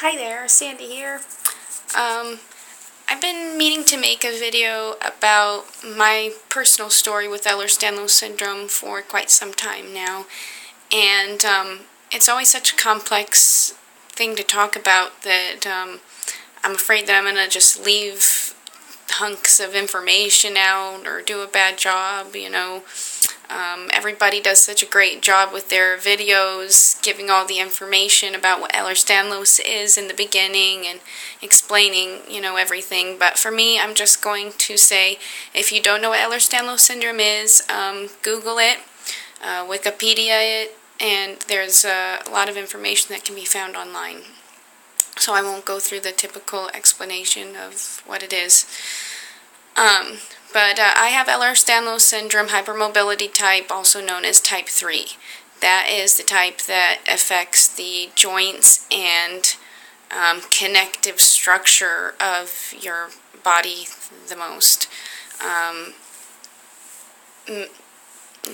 Hi there, Sandy here. I've been meaning to make a video about my personal story with Ehlers Danlos syndrome for quite some time now, and it's always such a complex thing to talk about that I'm afraid that I'm going to just leave hunks of information out or do a bad job. Everybody does such a great job with their videos, giving all the information about what Ehlers Danlos is in the beginning and explaining, everything. But for me, I'm just going to say, if you don't know what Ehlers Danlos syndrome is, Google it, Wikipedia it, and there's a lot of information that can be found online. So I won't go through the typical explanation of what it is. But I have Ehlers Danlos syndrome, hypermobility type, also known as type 3. That is the type that affects the joints and connective structure of your body the most.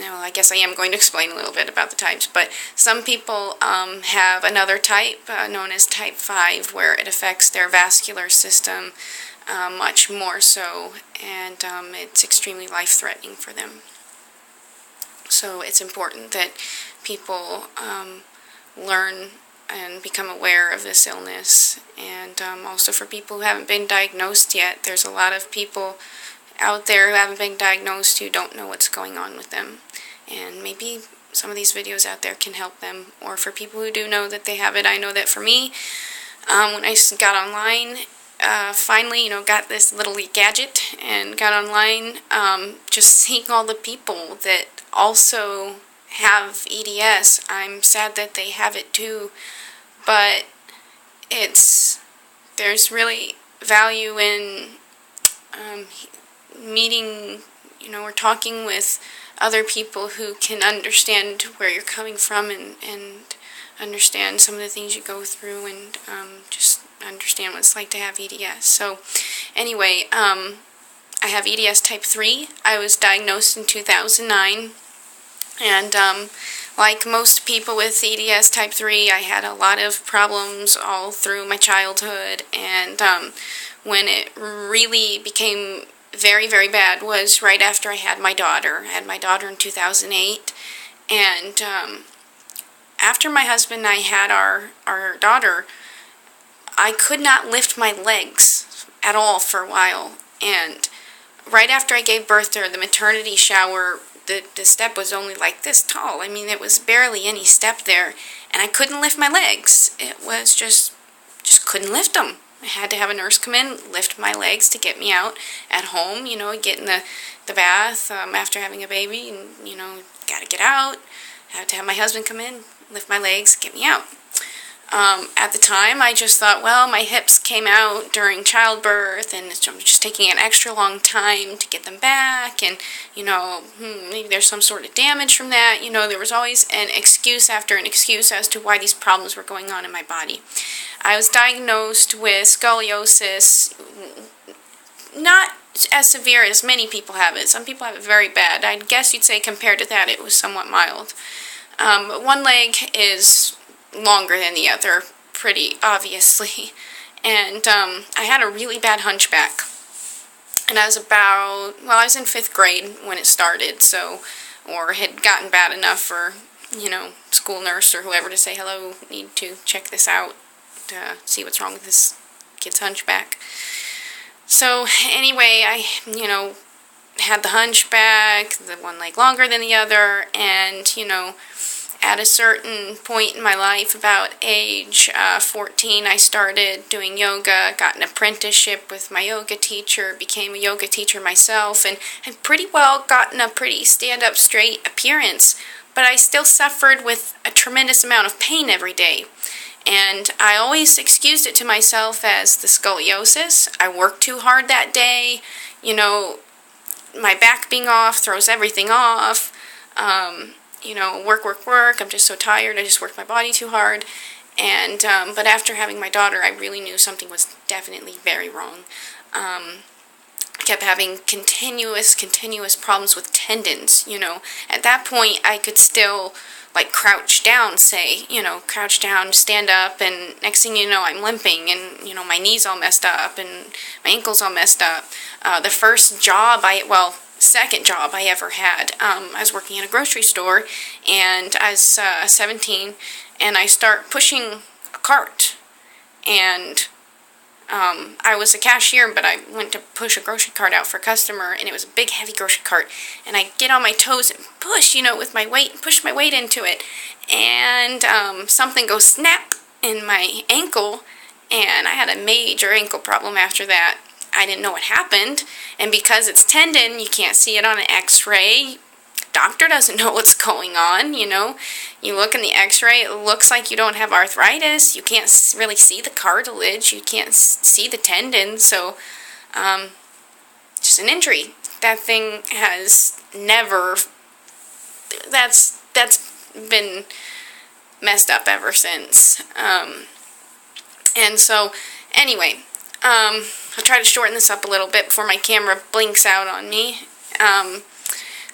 I guess I am going to explain a little bit about the types, but some people have another type known as type 5, where it affects their vascular system much more so, and it's extremely life-threatening for them. So it's important that people learn and become aware of this illness, and also for people who haven't been diagnosed yet. There's a lot of people out there who haven't been diagnosed who don't know what's going on with them, and maybe some of these videos out there can help them. Or for people who do know that they have it, I know that for me, when I got online, finally, got this little gadget and got online, just seeing all the people that also have EDS. I'm sad that they have it too, but there's really value in meeting, or talking with other people who can understand where you're coming from and understand some of the things you go through, and just understand what it's like to have EDS. So anyway, I have EDS type 3. I was diagnosed in 2009, and like most people with EDS type 3, I had a lot of problems all through my childhood, and when it really became very, very bad was right after I had my daughter. I had my daughter in 2008, and after my husband and I had our daughter, I could not lift my legs at all for a while. And right after I gave birth to her, the maternity shower, the step was only like this tall. I mean, it was barely any step there, and I couldn't lift my legs. It was just couldn't lift them. I had to have a nurse come in, lift my legs to get me out at home, get in the bath after having a baby, and, gotta get out. I had to have my husband come in, lift my legs, get me out. At the time, I just thought, well, my hips came out during childbirth, and I'm just taking an extra long time to get them back, and, maybe there's some sort of damage from that. There was always an excuse after an excuse as to why these problems were going on in my body. I was diagnosed with scoliosis, not as severe as many people have it. Some people have it very bad. I guess you'd say compared to that, it was somewhat mild. But one leg is longer than the other, pretty obviously, and I had a really bad hunchback, and I was in 5th grade when it started, or had gotten bad enough for, school nurse or whoever to say, hello, need to check this out to see what's wrong with this kid's hunchback. So anyway, I, had the hunchback, the one leg longer than the other, and, at a certain point in my life, about age 14, I started doing yoga, got an apprenticeship with my yoga teacher, became a yoga teacher myself, and had pretty well gotten a pretty stand-up straight appearance, but I still suffered with a tremendous amount of pain every day. And I always excused it to myself as the scoliosis. I worked too hard that day, my back being off throws everything off. Work, I'm just so tired, I just worked my body too hard, and, but after having my daughter, I really knew something was definitely very wrong. kept having continuous problems with tendons, you know. At that point, I could still, like, crouch down, say, you know, crouch down, stand up, and next thing you know, I'm limping, and, you know, my knee's all messed up, and my ankle's all messed up. The second job I ever had, I was working in a grocery store, and I was 17, and I start pushing a cart, and I was a cashier, but I went to push a grocery cart out for a customer, and it was a big, heavy grocery cart, and I get on my toes and push, you know, with my weight, push my weight into it, and something goes snap in my ankle, and I had a major ankle problem after that. I didn't know what happened, and because it's tendon, you can't see it on an x-ray. Doctor doesn't know what's going on, you know. You look in the x-ray, it looks like you don't have arthritis. You can't really see the cartilage. You can't see the tendon. So, just an injury. That thing has never, that's been messed up ever since. And so, anyway, I'll try to shorten this up a little bit before my camera blinks out on me.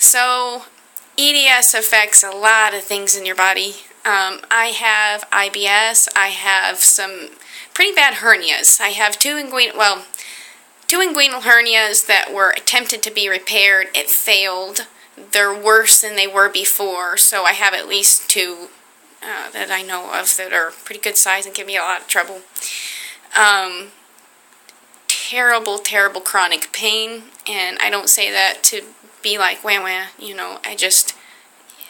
So, EDS affects a lot of things in your body. I have IBS. I have some pretty bad hernias. I have two inguinal hernias that were attempted to be repaired. It failed. They're worse than they were before, so I have at least two that I know of that are pretty good size and give me a lot of trouble. Terrible chronic pain, and I don't say that to be like, wah, you know, Ehlers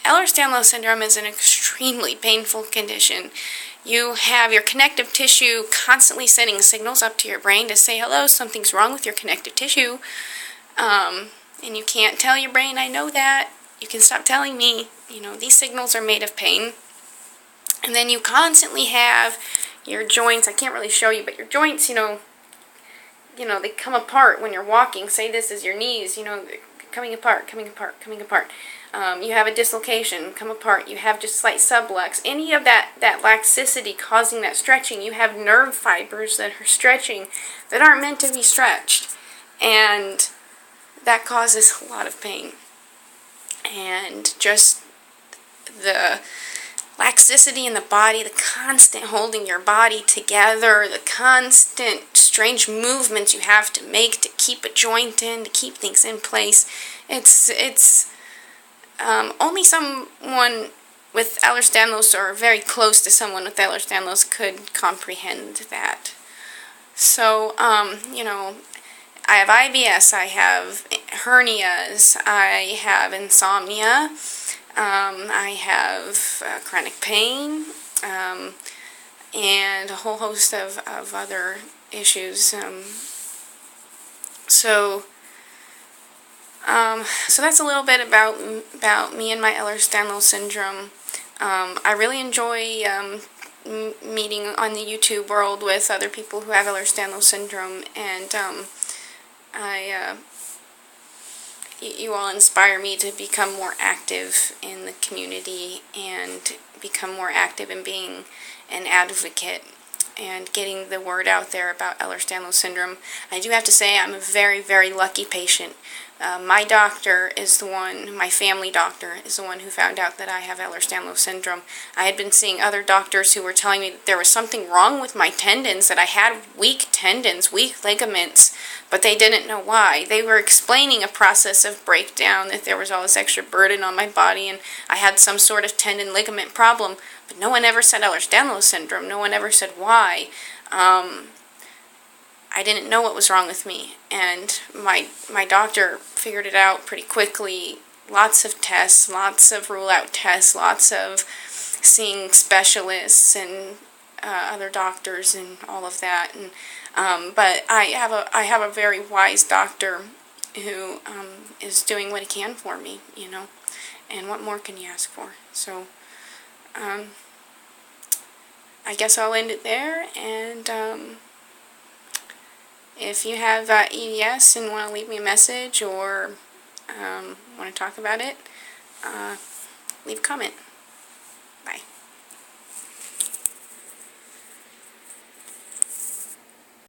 Danlos syndrome is an extremely painful condition. You have your connective tissue constantly sending signals up to your brain to say, hello, something's wrong with your connective tissue, and you can't tell your brain, I know that, you can stop telling me, you know, these signals are made of pain. And then you constantly have your joints, I can't really show you, but your joints, you know, they come apart when you're walking. Say this is your knees, you know, coming apart. You have a dislocation, come apart. You have just slight sublux. Any of that laxicity causing that stretching, you have nerve fibers that are stretching that aren't meant to be stretched. And that causes a lot of pain. And just the laxicity in the body, the constant holding your body together, the constant strange movements you have to make to keep a joint in, to keep things in place. It's only someone with Ehlers Danlos or very close to someone with Ehlers Danlos could comprehend that. So, you know, I have IBS, I have hernias, I have insomnia, I have chronic pain, and a whole host of other issues. So that's a little bit about me and my Ehlers Danlos syndrome. I really enjoy meeting on the YouTube world with other people who have Ehlers Danlos syndrome, and you all inspire me to become more active in the community and become more active in being an advocate and getting the word out there about Ehlers Danlos syndrome. I do have to say I'm a very lucky patient. My doctor is the one, my family doctor is the one who found out that I have Ehlers Danlos syndrome. I had been seeing other doctors who were telling me that there was something wrong with my tendons, that I had weak tendons, weak ligaments, but they didn't know why. They were explaining a process of breakdown, that there was all this extra burden on my body and I had some sort of tendon ligament problem, but no one ever said Ehlers Danlos syndrome. No one ever said why. I didn't know what was wrong with me, and my doctor figured it out pretty quickly. Lots of tests, lots of rule-out tests, lots of seeing specialists and other doctors and all of that. And but I have a very wise doctor who is doing what he can for me, you know. And what more can you ask for? So I guess I'll end it there, and if you have EDS and want to leave me a message or want to talk about it, leave a comment. Bye.